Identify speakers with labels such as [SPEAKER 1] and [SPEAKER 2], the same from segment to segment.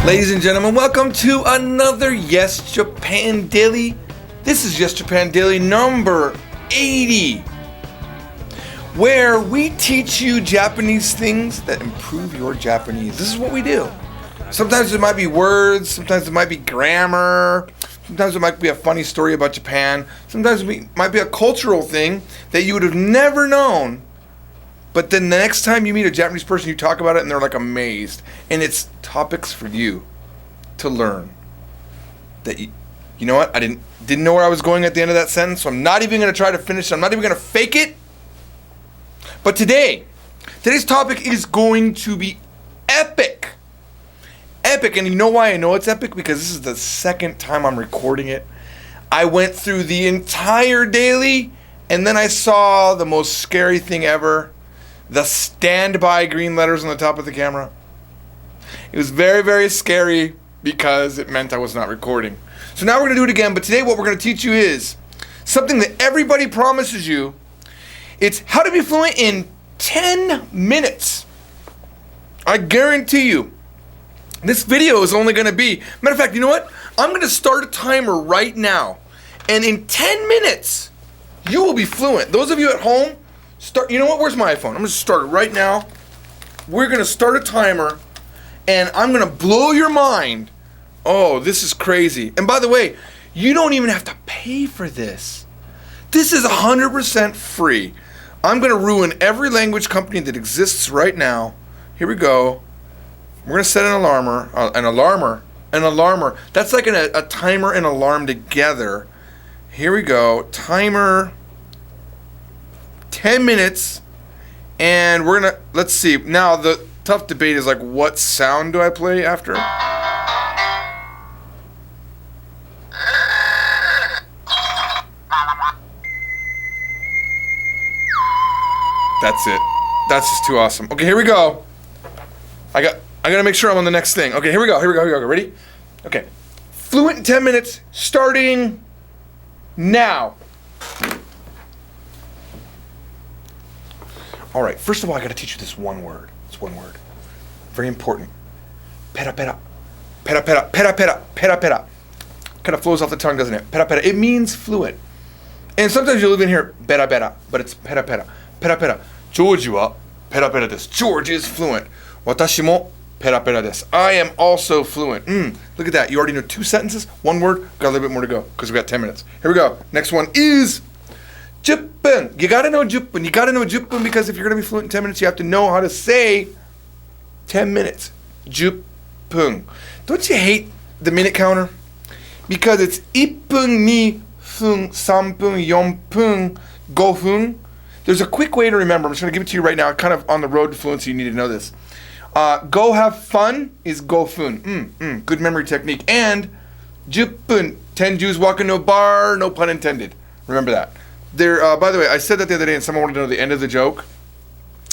[SPEAKER 1] Ladies and gentlemen, welcome to another Yes Japan Daily. This is Yes Japan Daily number 80, where we teach you Japanese things that improve your Japanese. This is what we do. Sometimes it might be words, sometimes it might be grammar, sometimes it might be a funny story about Japan, sometimes it might be a cultural thing that you would have never known. But then the next time you meet a Japanese person, you talk about it and they're like amazed. And it's topics for you to learn. That you know what? I didn't know where I was going at the end of that sentence, so I'm not even going to try to finish it. I'm not even going to fake it. But today's topic is going to be epic. Epic. And you know why I know it's epic? Because this is the second time I'm recording it. I went through the entire daily and then I saw the most scary thing ever. The standby green letters on the top of the camera. It was very, very scary because it meant I was not recording. So now we're going to do it again, but today what we're going to teach you is something that everybody promises you. It's how to be fluent in 10 minutes. I guarantee you. This video is only going to be, matter of fact, you know what? I'm going to start a timer right now. And in 10 minutes, you will be fluent. Those of you at home, you know what? Where's my iPhone? I'm going to start it right now. We're going to start a timer, and I'm going to blow your mind. Oh, this is crazy. And by the way, you don't even have to pay for this. This is 100% free. I'm going to ruin every language company that exists right now. Here we go. We're going to set an alarmer. That's like a timer and alarm together. Here we go. Timer. 10 minutes, and we're gonna, let's see. Now the tough debate is like, what sound do I play after? That's it. That's just too awesome. Okay, here we go. I gotta make sure I'm on the next thing. Okay, here we go. Ready? Okay. Fluent in 10 minutes, starting now. All right, first of all, I got to teach you this one word. It's one word. Very important. Pera pera. Pera pera. Pera pera. Pera pera. Kind of flows off the tongue, doesn't it? Pera pera. It means fluent. And sometimes you'll even hear pera pera, but it's pera pera. Pera pera. George wa pera pera desu. George is fluent. Watashi mo pera pera desu. I am also fluent. Look at that. You already know 2 sentences, 1 word. Got a little bit more to go because we got 10 minutes. Here we go. Next one is 10分. You gotta know 10分. You gotta know 10分because if you're gonna be fluent in 10 minutes, you have to know how to say 10 minutes. 10分. Don't you hate the minute counter? Because it's 1分, 2分, 3分, 4分, 5分. There's a quick way to remember. I'm just gonna give it to you right now. Kind of on the road to fluency, you need to know this. Go have fun is 5分. Good memory technique. And 10分. 10 Jews walk into a bar, no pun intended. Remember that. By the way, I said that the other day and someone wanted to know the end of the joke.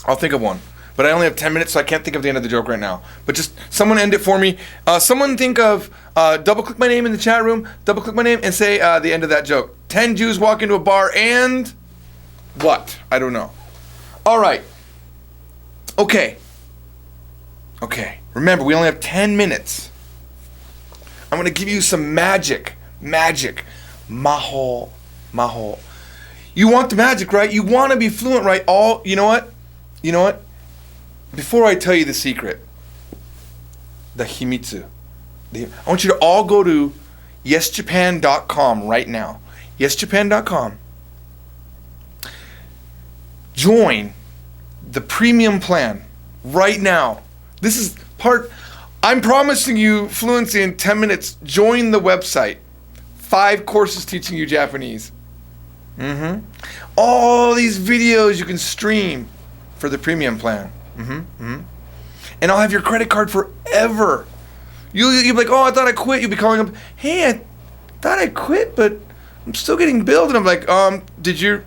[SPEAKER 1] I'll think of one. But I only have 10 minutes, so I can't think of the end of the joke right now. But just someone end it for me. Someone think of, double-click my name in the chat room, double-click my name, and say the end of that joke. 10 Jews walk into a bar and what? I don't know. All right. Okay. Remember, we only have 10 minutes. I'm going to give you some magic. Maho. You want the magic, right? You want to be fluent, right? You know what? Before I tell you the secret, the himitsu, I want you to all go to yesjapan.com right now. Yesjapan.com. Join the premium plan right now. This is I'm promising you fluency in 10 minutes. Join the website. 5 courses teaching you Japanese. All these videos you can stream for the premium plan. And I'll have your credit card forever. You'll be like, oh, I thought I quit. You'll be calling up, hey, I thought I quit, but I'm still getting billed. And I'm like, did you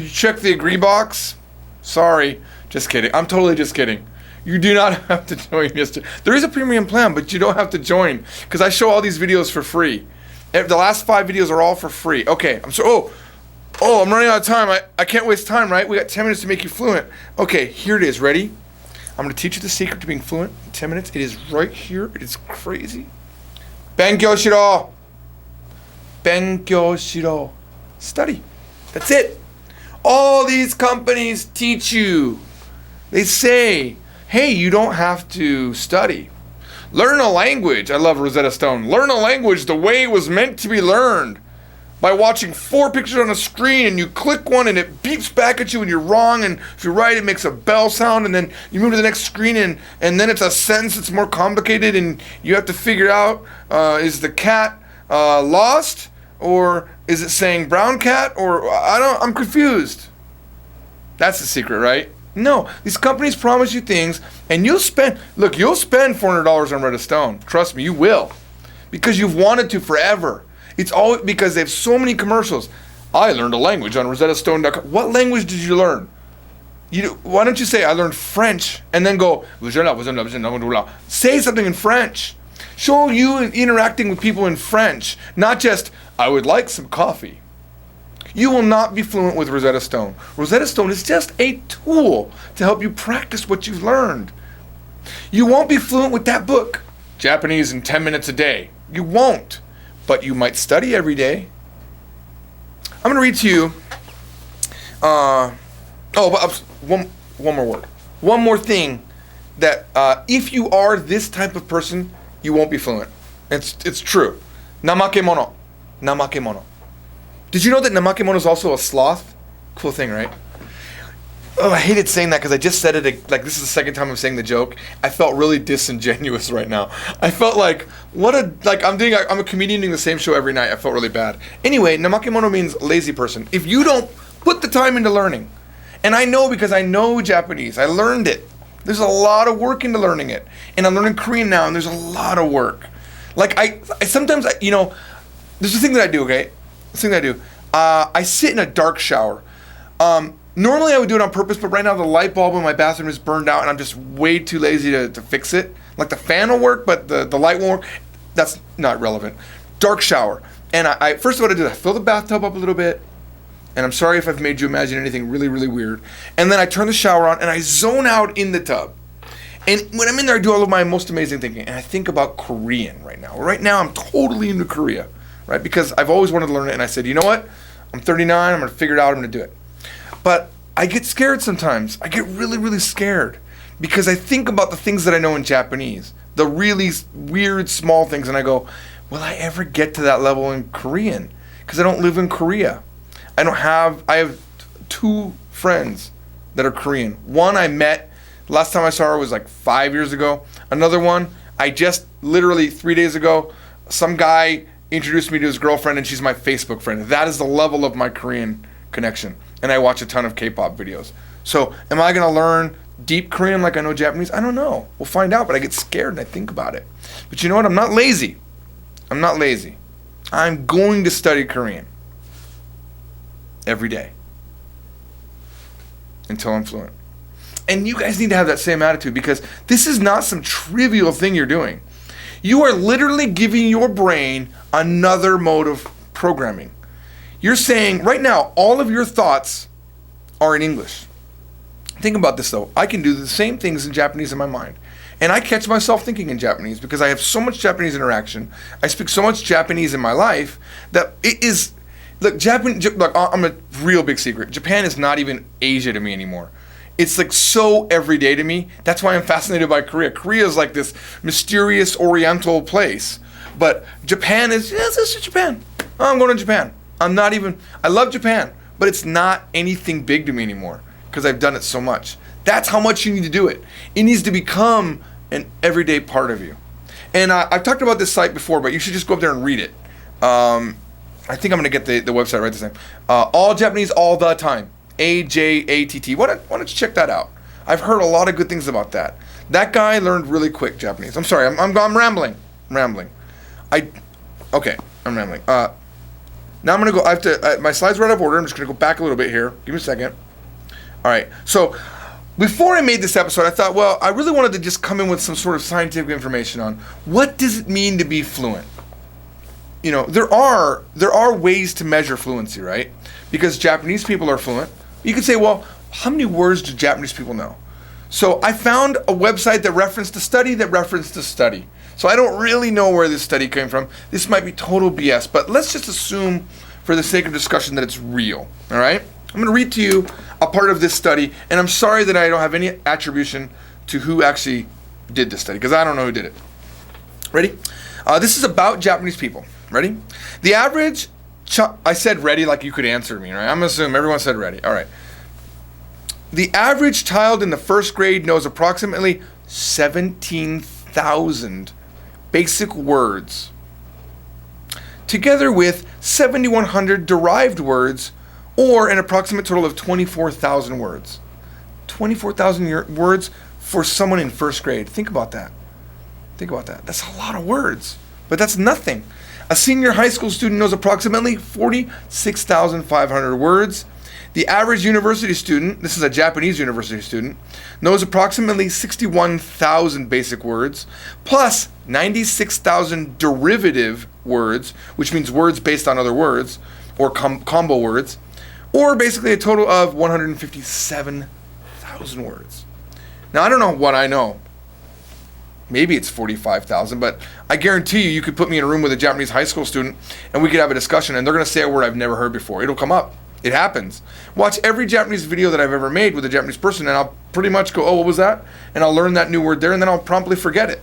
[SPEAKER 1] check the agree box? Sorry, just kidding. I'm totally just kidding. You do not have to join. There is a premium plan, but you don't have to join because I show all these videos for free. The last 5 videos are all for free. Okay, Oh, I'm running out of time. I can't waste time, right? We got 10 minutes to make you fluent. Okay, here it is. Ready? I'm going to teach you the secret to being fluent in 10 minutes. It is right here. It is crazy. Benkyou shiro. Benkyou shiro. Study. That's it. All these companies teach you. They say, hey, you don't have to study. Learn a language. I love Rosetta Stone. Learn a language the way it was meant to be learned. By watching 4 pictures on a screen and you click one and it beeps back at you and you're wrong, and if you're right it makes a bell sound, and then you move to the next screen and then it's a sentence that's more complicated and you have to figure out, is the cat lost, or is it saying brown cat, or I'm confused. That's the secret, right? No, these companies promise you things and you'll spend $400 on Rosetta Stone. Trust me, you will. Because you've wanted to forever. It's all because they have so many commercials. I learned a language on RosettaStone.com. What language did you learn? Why don't you say, I learned French, and then go, say something in French. Show you interacting with people in French, not just, I would like some coffee. You will not be fluent with Rosetta Stone. Rosetta Stone is just a tool to help you practice what you've learned. You won't be fluent with that book, Japanese in 10 minutes a day. You won't. But you might study every day. I'm going to read to you. One more word. One more thing that if you are this type of person, you won't be fluent. It's true. Namakemono. Namakemono. Did you know that namakemono is also a sloth? Cool thing, right? Oh, I hated saying that because I just said it, like this is the second time I'm saying the joke. I felt really disingenuous right now. I felt like, I'm a comedian doing the same show every night. I felt really bad. Anyway, namakemono means lazy person. If you don't put the time into learning, and I know because I know Japanese, I learned it. There's a lot of work into learning it. And I'm learning Korean now, and there's a lot of work. Like, I sometimes, there's a thing that I do, okay? This thing that I do. I sit in a dark shower. Normally I would do it on purpose, but right now the light bulb in my bathroom is burned out and I'm just way too lazy to fix it. Like the fan will work, but the light won't work. That's not relevant. Dark shower. And I first of all, what I do is I fill the bathtub up a little bit, and I'm sorry if I've made you imagine anything really, really weird. And then I turn the shower on and I zone out in the tub. And when I'm in there, I do all of my most amazing thinking. And I think about Korean right now. Right now I'm totally into Korea, right? Because I've always wanted to learn it, and I said, you know what? I'm 39, I'm gonna figure it out, I'm gonna do it. But I get scared sometimes. I get really, really scared because I think about the things that I know in Japanese, the really weird small things, and I go, will I ever get to that level in Korean? Because I don't live in Korea. I have 2 friends that are Korean. One I met, last time I saw her was like 5 years ago. Another one, I just literally 3 days ago, some guy introduced me to his girlfriend and she's my Facebook friend. That is the level of my Korean connection. And I watch a ton of K-pop videos. So am I going to learn deep Korean like I know Japanese? I don't know. We'll find out, but I get scared and I think about it. But you know what? I'm not lazy. I'm not lazy. I'm going to study Korean every day until I'm fluent. And you guys need to have that same attitude, because this is not some trivial thing you're doing. You are literally giving your brain another mode of programming. You're saying, right now, all of your thoughts are in English. Think about this, though. I can do the same things in Japanese in my mind. And I catch myself thinking in Japanese because I have so much Japanese interaction. I speak so much Japanese in my life that it is... Look, I'm a real big secret. Japan is not even Asia to me anymore. It's like so everyday to me. That's why I'm fascinated by Korea. Korea is like this mysterious oriental place. But Japan is, yes, this is Japan. Oh, I'm going to Japan. I love Japan, but it's not anything big to me anymore because I've done it so much. That's how much you need to do it. It needs to become an everyday part of you. And I've talked about this site before, but you should just go up there and read it. I think I'm going to get the website right this time. All Japanese all the time. AJATT. Why don't you check that out? I've heard a lot of good things about that. That guy learned really quick Japanese. I'm sorry, I'm rambling. I'm rambling. Now I'm going to go, my slides are out of order. I'm just going to go back a little bit here. Give me a second. All right. So before I made this episode, I thought, well, I really wanted to just come in with some sort of scientific information on what does it mean to be fluent? there are ways to measure fluency, right? Because Japanese people are fluent. You could say, well, how many words do Japanese people know? So I found a website that referenced a study that referenced a study. So I don't really know where this study came from. This might be total BS, but let's just assume for the sake of discussion that it's real, all right? I'm going to read to you a part of this study, and I'm sorry that I don't have any attribution to who actually did this study, because I don't know who did it. Ready? This is about Japanese people. Ready? The average, I said ready like you could answer me, right? I'm going to assume everyone said ready. All right. The average child in the first grade knows approximately 17,000 basic words, together with 7,100 derived words, or an approximate total of 24,000 words. 24,000 words for someone in first grade. Think about that. Think about that. That's a lot of words, but that's nothing. A senior high school student knows approximately 46,500 words. The average university student, this is a Japanese university student, knows approximately 61,000 basic words, plus 96,000 derivative words, which means words based on other words, or combo words, or basically a total of 157,000 words. Now, I don't know what I know. Maybe it's 45,000, but I guarantee you could put me in a room with a Japanese high school student and we could have a discussion and they're going to say a word I've never heard before. It'll come up. It happens. Watch every Japanese video that I've ever made with a Japanese person and I'll pretty much go, oh, what was that? And I'll learn that new word there and then I'll promptly forget it.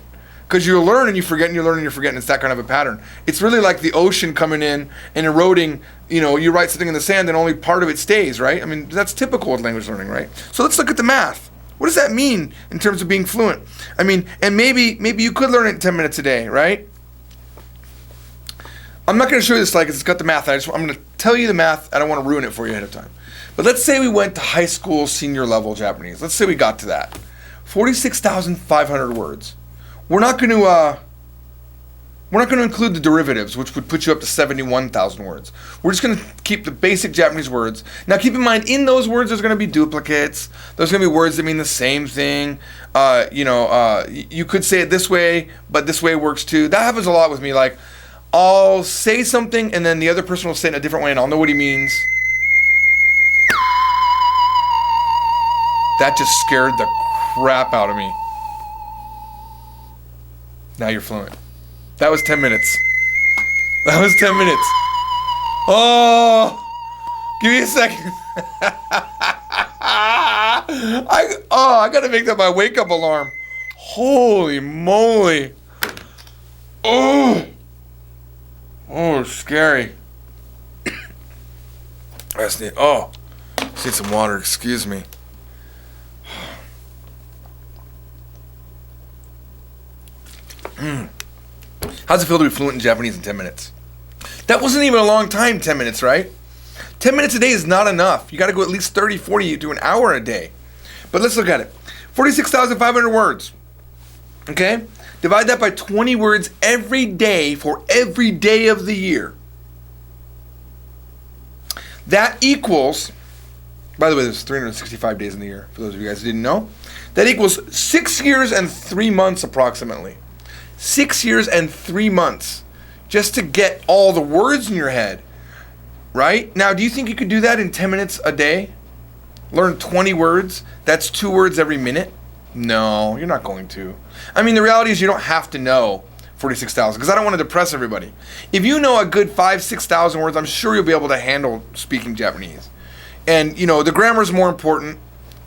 [SPEAKER 1] Because you learn and you forget and you learn and you forget, and it's that kind of a pattern. It's really like the ocean coming in and eroding. You write something in the sand and only part of it stays, right? I mean, that's typical with language learning, right? So let's look at the math. What does that mean in terms of being fluent? I mean, and maybe you could learn it in 10 minutes a day, right? I'm not going to show you this slide because it's got the math. I'm going to tell you the math. I don't want to ruin it for you ahead of time. But let's say we went to high school senior level Japanese. Let's say we got to that. 46,500 words. We're not going to include the derivatives, which would put you up to 71,000 words. We're just going to keep the basic Japanese words. Now, keep in mind, in those words, there's going to be duplicates. There's going to be words that mean the same thing. You could say it this way, but this way works too. That happens a lot with me. Like, I'll say something, and then the other person will say it in a different way, and I'll know what he means. That just scared the crap out of me. Now you're fluent. That was 10 minutes. That was 10 minutes. Oh, give me a second. I gotta make that my wake up alarm. Holy moly. Oh, scary. I just need some water, excuse me. How's it feel to be fluent in Japanese in 10 minutes? That wasn't even a long time, 10 minutes, right? 10 minutes a day is not enough. You got to go at least 30, 40 to an hour a day. But let's look at it. 46,500 words. Okay? Divide that by 20 words every day for every day of the year. That equals, by the way, there's 365 days in the year, for those of you guys who didn't know. That equals 6 years and 3 months approximately. 6 years and 3 months just to get all the words in your head, right? Now, do you think you could do that in 10 minutes a day? Learn 20 words? That's 2 words every minute? No, you're not going to. I mean, the reality is you don't have to know 46,000 because I don't want to depress everybody. If you know a good 5,000-6,000 words, I'm sure you'll be able to handle speaking Japanese. And, the grammar is more important.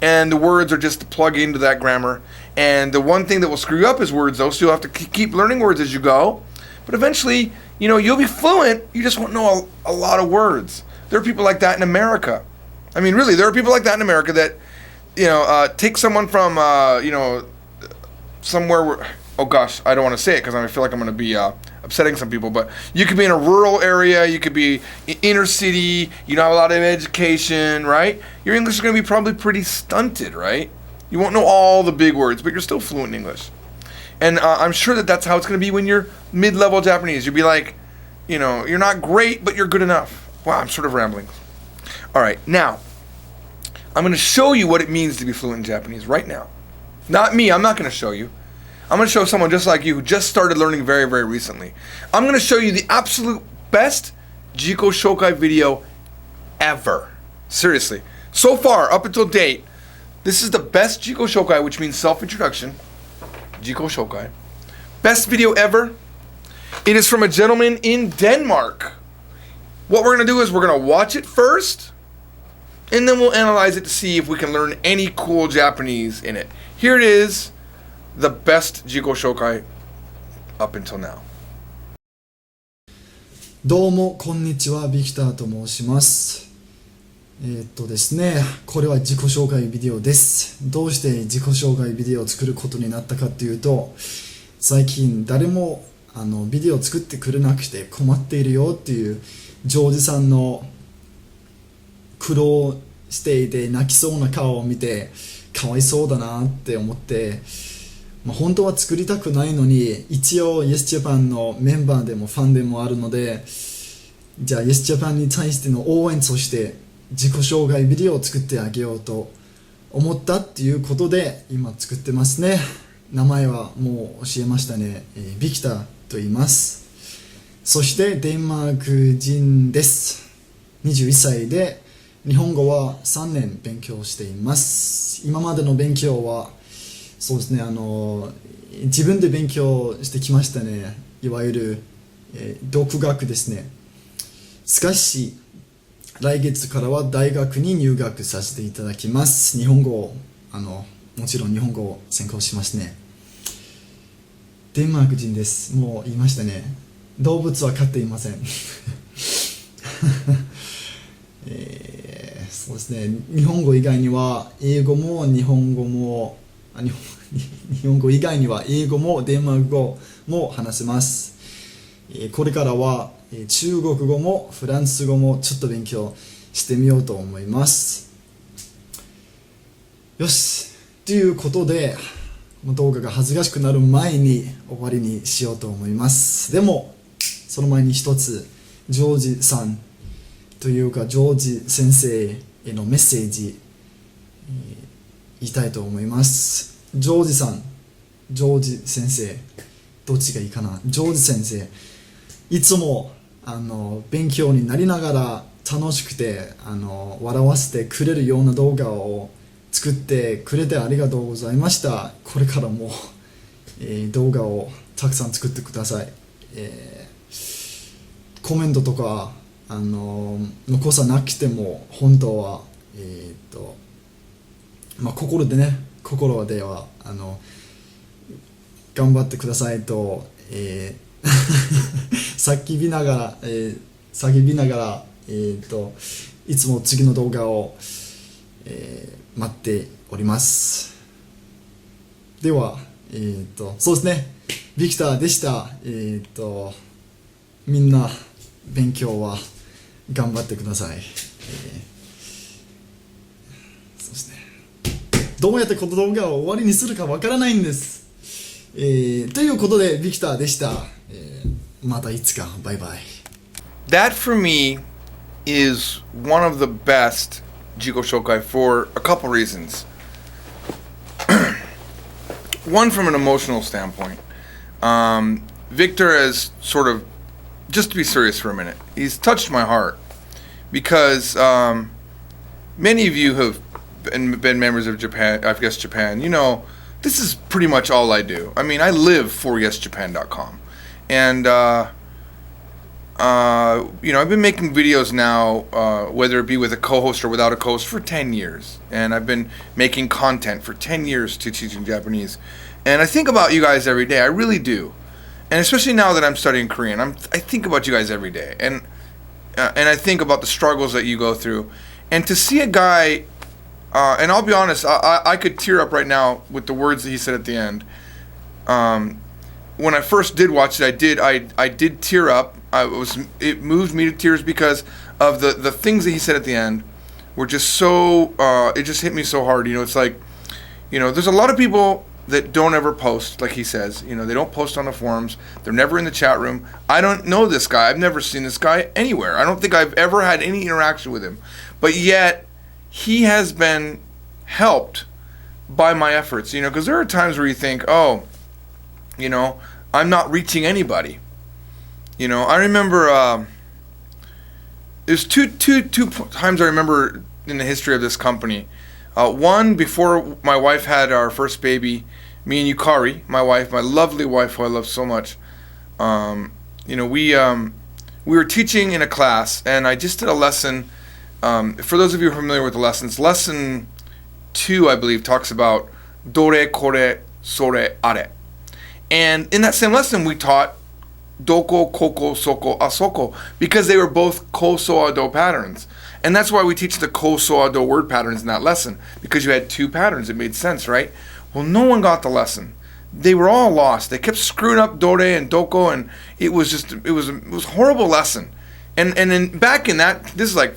[SPEAKER 1] And the words are just to plug into that grammar. And the one thing that will screw you up is words, though, so you'll have to keep learning words as you go. But eventually, you'll be fluent. You just won't know a lot of words. There are people like that in America. I mean, really, there are people like that in America that, take someone from, somewhere where, oh gosh, I don't want to say it because I feel like I'm going to be upsetting some people, but you could be in a rural area, you could be inner city, you don't have a lot of education, right? Your English is going to be probably pretty stunted, right? You won't know all the big words, but you're still fluent in English. And I'm sure that that's how it's going to be when you're mid-level Japanese. You'll be like, you're not great, but you're good enough. Wow, I'm sort of rambling. All right, now, I'm going to show you what it means to be fluent in Japanese right now. Not me, I'm not going to show you. I'm going to show someone just like you who just started learning very, very recently. I'm going to show you the absolute best Jiko Shokai video ever. Seriously. So far, up until date, this is the best Jiko Shokai, which means self-introduction. Jiko Shokai. Best video ever. It is from a gentleman in Denmark. What we're going to do is we're going to watch it first, and then we'll analyze it to see if we can learn any cool Japanese in it. Here it is, the best Jiko Shokai up until now.
[SPEAKER 2] どうもこんにちは、ビクターと申します。ですね、これは自己紹介ビデオです。どうして自己紹介ビデオを作ることになったかというと、最近誰もビデオを作ってくれなくて困っているよっていうジョージさんの苦労していて泣きそうな顔を見てかわいそうだなって思って、本当は作りたくないのに一応 YesJapan のメンバーでもファンでもあるので、じゃあ YesJapan に対しての応援、そして自己紹介ビデオを作ってあげようと思ったっていうことで今作ってますね。名前はもう教えましたね、ビクターと言います。そしてデンマーク人です。21歳で日本語は3年勉強しています。今までの勉強はそうですね、自分で勉強してきましたね。いわゆる、独学ですね。しかし来月からは大学に入学させていただきます。日本語をもちろん日本語を専攻しますね。デンマーク人です。もう言いましたね。動物は飼っていません。そうですね、日本語以外には英語も日本語も日本語以外には英語もデンマーク語も話せます。これからは中国語もフランス語もちょっと勉強してみようと思います。よし、ということで動画が恥ずかしくなる前に終わりにしようと思います。でもその前に一つジョージさんというかジョージ先生へのメッセージ、言いたいと思います。ジョージさん、ジョージ先生、どっちがいいかな。ジョージ先生、いつも勉強になりながら楽しくて笑わせてくれるような動画を作ってくれてありがとうございました。これからも、動画をたくさん作ってください。コメントとか残さなくても本当は心では頑張ってくださいと、叫びながら、いつも次の動画を、待っております。では、そうですね、ビクターでした。みんな勉強は頑張ってください。そうですね、どうやってこの動画を終わりにするかわからないんです。ということでビクターでした。またいつか、バイバイ。
[SPEAKER 1] That for me is one of the best Jiko Shokai for a couple reasons. One, from an emotional standpoint. Victor has sort of, just to be serious for a minute, he's touched my heart because many of you have been members of Japan, I guess Japan, you know, this is pretty much all I do. I mean, I live for YesJapan.com. And, you know, I've been making videos now, whether it be with a co-host or without a co-host, for 10 years. And I've been making content for 10 years to teaching Japanese. And I think about you guys every day. I really do. And especially now that I'm studying Korean, I think about you guys every day. And I think about the struggles that you go through. And to see a guy, and I'll be honest, I could tear up right now with the words that he said at the end. When I first did watch it, I did tear up. It moved me to tears because of the things that he said at the end were just so, it just hit me so hard. You know, it's like, you know, there's a lot of people that don't ever post, like he says. You know, they don't post on the forums. They're never in the chat room. I don't know this guy. I've never seen this guy anywhere. I don't think I've ever had any interaction with him. But yet, he has been helped by my efforts. You know, because there are times where you think, oh, You know, I'm not reaching anybody. You know, I remember there's two times I remember in the history of this company. One, before my wife had our first baby, me and Yukari, my wife, my lovely wife who I love so much, you know, we were teaching in a class, and I just did a lesson. For those of you who are familiar with the lessons, lesson 2, I believe, talks about dore, kore, sore, are. And in that same lesson, we taught doko, koko, soko, asoko, because they were both ko, so, ado patterns. And that's why we teach the ko, so, ado word patterns in that lesson, because you had 2 patterns. It made sense, right? Well, no one got the lesson. They were all lost. They kept screwing up dore and doko, and it was a horrible lesson. And then back in that, this is like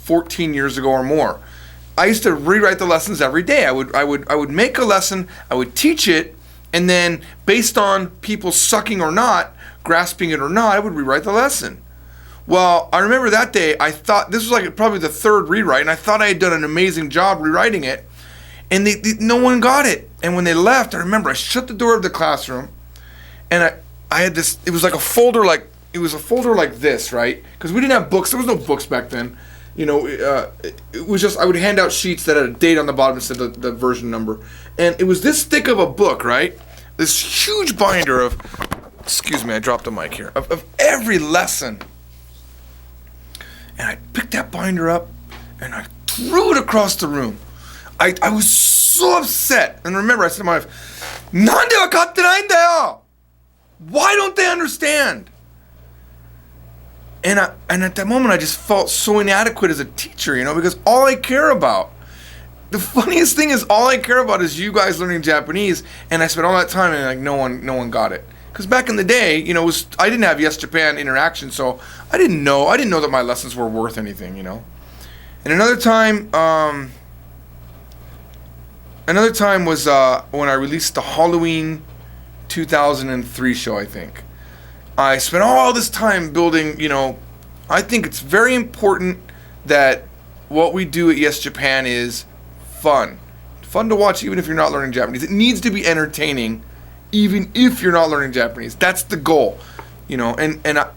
[SPEAKER 1] 14 years ago or more, I used to rewrite the lessons every day. I would make a lesson, I would teach it, and then based on people sucking or not, grasping it or not, I would rewrite the lesson. Well, I remember that day, I thought, this was like probably the 3rd rewrite, and I thought I had done an amazing job rewriting it, and no one got it. And when they left, I remember I shut the door of the classroom, and I had this, it was like a folder like this, right? Because we didn't have books, there was no books back then. You know, it was just, I would hand out sheets that had a date on the bottom instead of the version number. And it was this thick of a book, right? This huge binder of, excuse me, I dropped the mic here, of every lesson. And I picked that binder up, and I threw it across the room. I was so upset. And remember, I said to my wife, "Nande wakatte nai n da yo? Why don't they understand?" And at that moment, I just felt so inadequate as a teacher, you know, because all I care about, the funniest thing is, all I care about is you guys learning Japanese, and I spent all that time, and like no one got it. Because back in the day, you know, I didn't have Yes Japan Interaction, so I didn't know that my lessons were worth anything, you know. And another time was when I released the Halloween 2003 show, I think. I spent all this time building, you know, I think it's very important that what we do at Yes Japan is fun. Fun to watch even if you're not learning Japanese. It needs to be entertaining even if you're not learning Japanese. That's the goal, you know, and I,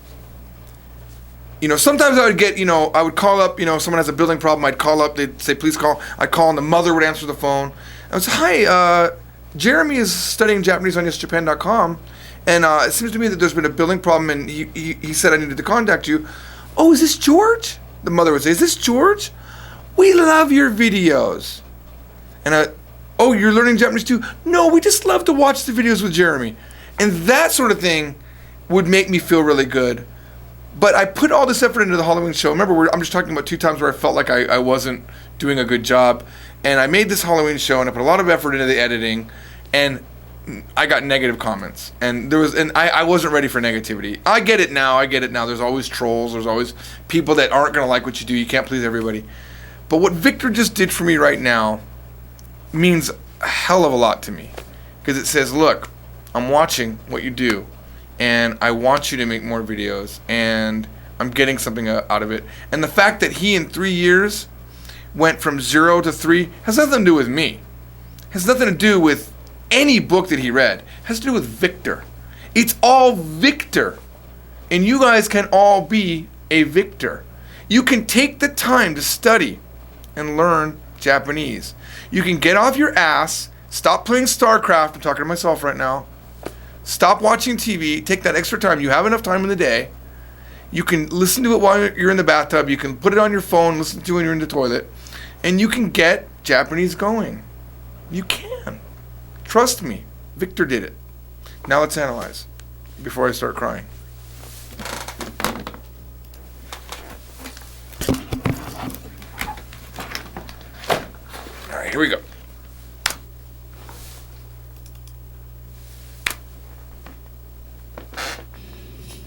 [SPEAKER 1] you know, sometimes I would get, you know, I would call up, you know, someone has a building problem, I'd call up, they'd say, please call. I'd call and the mother would answer the phone. I would say, hi, Jeremy is studying Japanese on YesJapan.com. And it seems to me that there's been a billing problem, and he said I needed to contact you. Oh, is this George? The mother would say, is this George? We love your videos. And oh, you're learning Japanese too? No, we just love to watch the videos with Jeremy. And that sort of thing would make me feel really good. But I put all this effort into the Halloween show. Remember, I'm just talking about 2 times where I felt like I wasn't doing a good job. And I made this Halloween show, and I put a lot of effort into the editing, and I got negative comments, and I wasn't ready for negativity. I get it now. There's always trolls. There's always people that aren't going to like what you do. You can't please everybody. But what Victor just did for me right now means a hell of a lot to me, because it says, look, I'm watching what you do, and I want you to make more videos, and I'm getting something out of it. And the fact that he in 3 years went from 0 to 3 has nothing to do with me. Has nothing to do with any book that he read. It has to do with Victor. It's all Victor. And you guys can all be a Victor. You can take the time to study and learn Japanese. You can get off your ass, stop playing StarCraft, I'm talking to myself right now, stop watching TV, take that extra time, you have enough time in the day, you can listen to it while you're in the bathtub, you can put it on your phone, listen to it when you're in the toilet, and you can get Japanese going. You can. Trust me, Victor did it. Now let's analyze before I start crying. All right, here we go.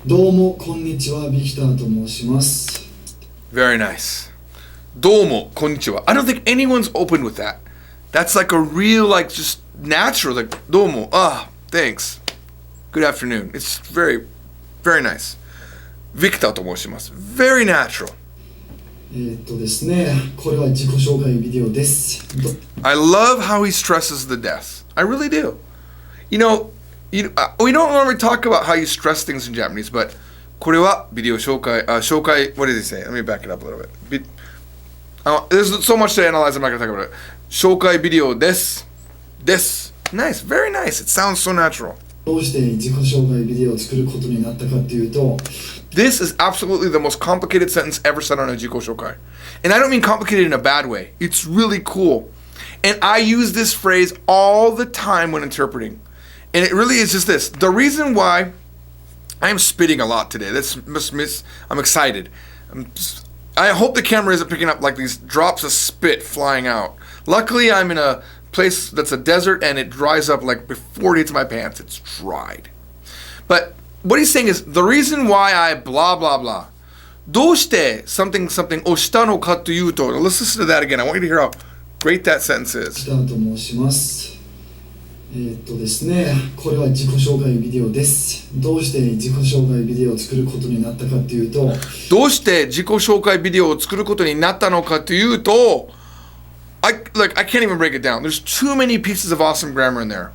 [SPEAKER 2] Domo, konnichiwa, Victor と申します。
[SPEAKER 1] Very nice. Domo, konnichiwa. I don't think anyone's opened with that. That's like a real, like, just natural, like, domo, thanks. Good afternoon. It's very, very nice. Victor と申します。Very natural.
[SPEAKER 2] ですね、これは自己紹介ビデオです。
[SPEAKER 1] I love how he stresses the death. I really do. You know, we don't normally talk about how you stress things in Japanese, but これはビデオ紹介、紹介、what did he say? Let me back it up a little bit. There's so much to analyze, I'm not going to talk about it. 紹介ビデオです。です。Nice, very nice. It sounds so natural.
[SPEAKER 2] どうして自己紹介ビデオを作ることになったかっていうと、
[SPEAKER 1] This is absolutely the most complicated sentence ever said on a Jiko Shokai. And I don't mean complicated in a bad way. It's really cool. And I use this phrase all the time when interpreting. And it really is just this. The reason why I'm spitting a lot today, I'm excited. I hope the camera isn't picking up like these drops of spit flying out. Luckily, I'm in a place that's a desert and it dries up like before it hits my pants. It's dried. But what he's saying is, the reason why I blah, blah, blah. どうしてsomethingをしたのかというと, let's listen to that again. I want you to hear how great that sentence is.
[SPEAKER 2] 北と申します。ですね、これは自己紹介ビデオです。どうして自己紹介ビデオを作ることになったかというと、
[SPEAKER 1] どうして自己紹介ビデオを作ることになったのかというと, I can't even break it down. There's too many pieces of awesome grammar in there.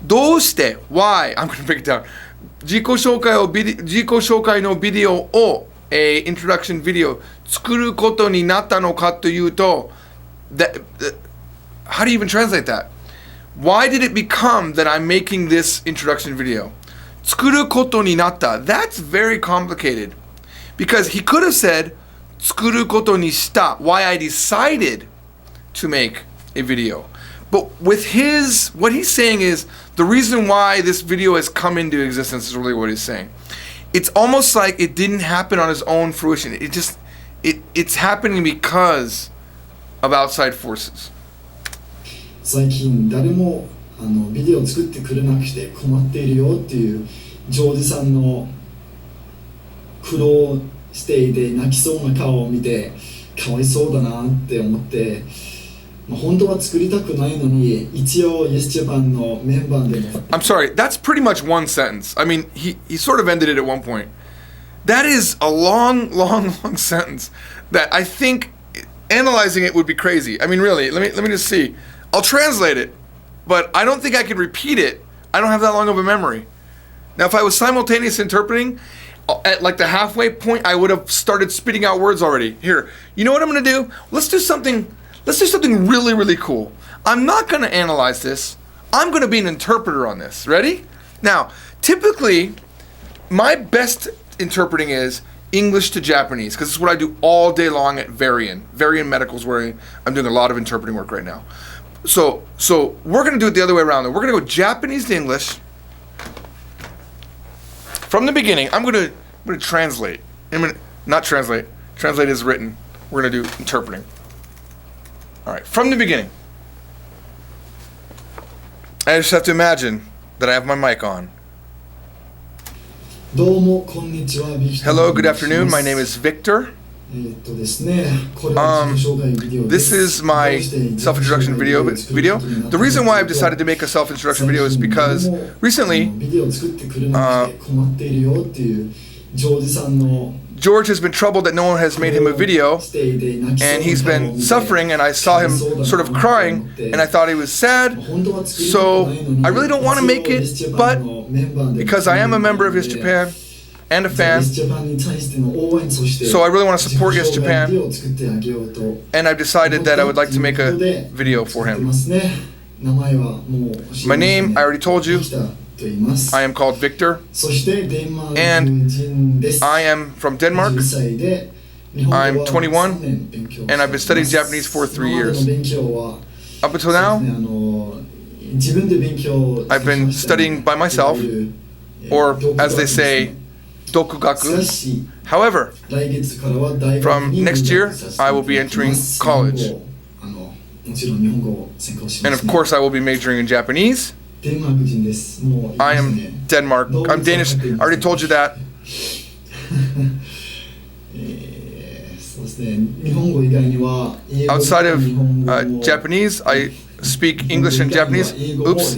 [SPEAKER 1] どうして why I'm going to break it down. 自己紹介のビデオをintroduction video 作ることになったのかというと, how do you even translate that? Why did it become that I'm making this introduction video? 作ることになった. That's very complicated. Because he could have said 作ることにした. Why I decided to make a video. But with what he's saying is, the reason why this video has come into existence is really what he's saying. It's almost like it didn't happen on his own fruition. It's happening because of outside forces.
[SPEAKER 2] 最近誰もビデオを作ってくれなくて困っているよっていうジョージさんの苦労していて泣きそうな顔を見てかわいそうだなって思って、本当は作りたくないのに一応 Yes Japan のメンバーでも
[SPEAKER 1] I'm sorry, that's pretty much one sentence. I mean, he sort of ended it at one point. That is a long sentence that I think analyzing it would be crazy. I mean, really, let me just see. I'll translate it, but I don't think I could repeat it. I don't have that long of a memory. Now, if I was simultaneous interpreting, at like the halfway point, I would have started spitting out words already. Here, you know what I'm going to do? Let's do something really, really cool. I'm not going to analyze this. I'm going to be an interpreter on this. Ready? Now, typically, my best interpreting is English to Japanese, because it's what I do all day long at Varian. Varian Medical's where I'm doing a lot of interpreting work right now. So we're going to do it the other way around. We're going to go Japanese to English. From the beginning, I'm going to translate. Not translate. Translate is written. We're going to do interpreting. All right, from the beginning. I just have to imagine that I have my mic on. Hello, good afternoon. My name is Victor. This is my self-introduction video. The reason why I've decided to make a self-introduction video is because recently George has been troubled that no one has made him a video, and he's been suffering, and I saw him sort of crying, and I thought he was sad, so I really don't want to make it, but because I am a member of Yes Japan and a fan, so I really want to support Yes Japan, and I've decided that I would like to make a video for him. My name, I already told you. I am called Victor, and I am from Denmark. I'm 21, and I've been studying Japanese for 3 years. Up until now, I've been studying by myself, or as they say, dokugaku. However, from next year, I will be entering college. And of course, I will be majoring in Japanese. I am Denmark. I'm Danish. I already told you that. Outside of Japanese, I speak English and Japanese. Oops.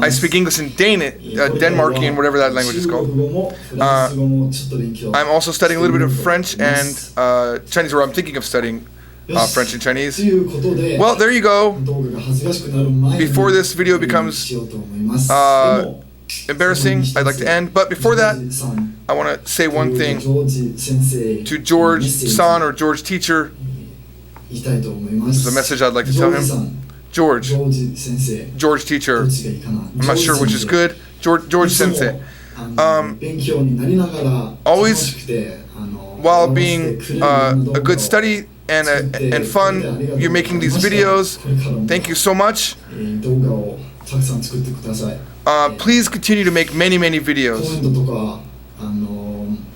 [SPEAKER 1] I speak English and Denmarkian, whatever that language is called. I'm also studying a little bit of French and Chinese, or I'm thinking of studying French and Chinese.
[SPEAKER 2] ということで、
[SPEAKER 1] Well, there you go.
[SPEAKER 2] 動画が恥ずかしくなる前に
[SPEAKER 1] Before this video becomes
[SPEAKER 2] しようと思います。
[SPEAKER 1] embarrassing, I'd like to end. But before that, I want to say one thing
[SPEAKER 2] ジョージ先生
[SPEAKER 1] to George San or George Teacher.
[SPEAKER 2] 言いたいと思います。
[SPEAKER 1] There's a message I'd like to
[SPEAKER 2] ジ
[SPEAKER 1] tell
[SPEAKER 2] ョージさ
[SPEAKER 1] him.
[SPEAKER 2] ん、
[SPEAKER 1] George,
[SPEAKER 2] ジョージ先生、
[SPEAKER 1] George
[SPEAKER 2] ど
[SPEAKER 1] Teacher.
[SPEAKER 2] っちがいいかな。
[SPEAKER 1] I'm not sure which is good. George
[SPEAKER 2] いつも
[SPEAKER 1] Sensei.
[SPEAKER 2] 勉強になりながら
[SPEAKER 1] always
[SPEAKER 2] 楽しくて
[SPEAKER 1] While being a good study and fun, you're making these videos. Thank you so much.
[SPEAKER 2] 動画をたくさん作ってください。
[SPEAKER 1] Please continue to make many, many
[SPEAKER 2] コメ
[SPEAKER 1] videos.
[SPEAKER 2] ントとか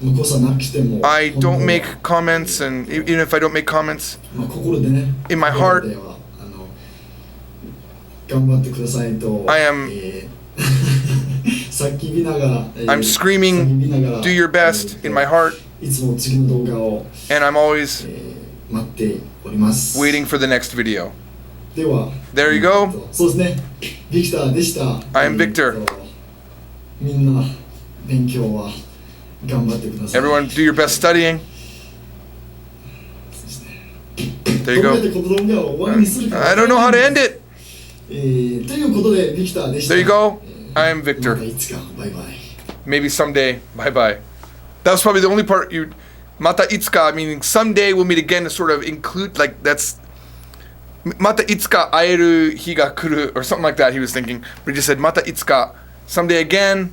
[SPEAKER 2] 向こうさなくても
[SPEAKER 1] I don't make comments, and even if I don't make comments,
[SPEAKER 2] 心でね
[SPEAKER 1] in my heart,
[SPEAKER 2] 心では頑張ってくださいと
[SPEAKER 1] I am
[SPEAKER 2] 叫びながら
[SPEAKER 1] I'm screaming,
[SPEAKER 2] 叫びながら
[SPEAKER 1] do your best in my heart,
[SPEAKER 2] いつも次の動画を
[SPEAKER 1] and I'm always
[SPEAKER 2] 待っております。
[SPEAKER 1] waiting for the next video.
[SPEAKER 2] では
[SPEAKER 1] There you go.
[SPEAKER 2] そうですね、ビクターでした。
[SPEAKER 1] I am Victor.
[SPEAKER 2] みんな勉強は頑張ってください。
[SPEAKER 1] Everyone, do your best studying. There you
[SPEAKER 2] どうやって
[SPEAKER 1] go.
[SPEAKER 2] この動画を終わりにするか
[SPEAKER 1] I don't know how to end it.
[SPEAKER 2] ということでビクターでした。
[SPEAKER 1] There you go. I am
[SPEAKER 2] また
[SPEAKER 1] Victor.
[SPEAKER 2] いつかバイバイ。
[SPEAKER 1] Maybe someday. Bye bye. That was probably the only part you. Mata itsuka, meaning someday we'll meet again, to sort of include, like, that's. Mata itsuka aeru hi ga kuru, or something like that, he was thinking. But he just said, Mata itsuka, someday again,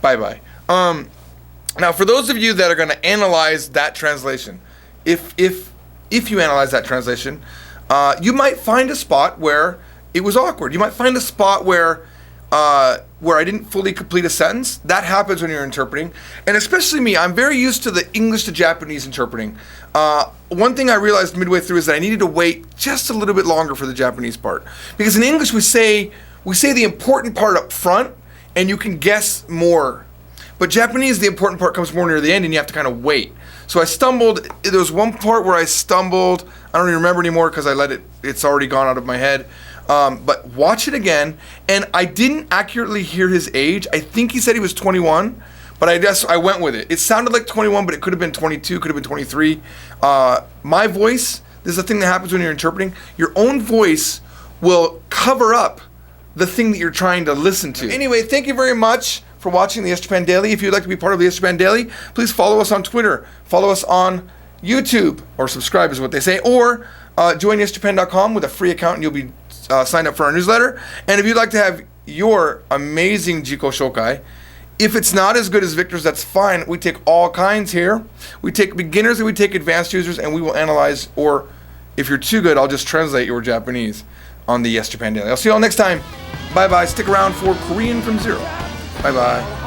[SPEAKER 1] bye bye. Now, for those of you that are going to analyze that translation, if you analyze that translation, you might find a spot where it was awkward. You might find a spot where I didn't fully complete a sentence. That happens when you're interpreting. And especially me, I'm very used to the English to Japanese interpreting. One thing I realized midway through is that I needed to wait just a little bit longer for the Japanese part. Because in English we say the important part up front and you can guess more. But Japanese, the important part comes more near the end and you have to kind of wait. So I stumbled. There was one part where I stumbled. I don't even remember anymore because it's already gone out of my head. But watch it again. And I didn't accurately hear his age. I think he said he was 21, but I guess I went with it. It sounded like 21, but it could have been 22, could have been 23. My voice, this is the thing that happens when you're interpreting. Your own voice will cover up the thing that you're trying to listen to. Anyway, thank you very much for watching the Yes Japan Daily. If you'd like to be part of the Yes Japan Daily, please follow us on Twitter, follow us on YouTube, or subscribe is what they say, or join yesjapan.com with a free account and you'll be signed up for our newsletter. And if you'd like to have your amazing Jiko Shokai, if it's not as good as Victor's, that's fine. We take all kinds here. We take beginners and we take advanced users, and we will analyze, or if you're too good, I'll just translate your Japanese on the Yes Japan Daily. I'll see you all next time. Bye-bye. Stick around for Korean from Zero. Bye-bye.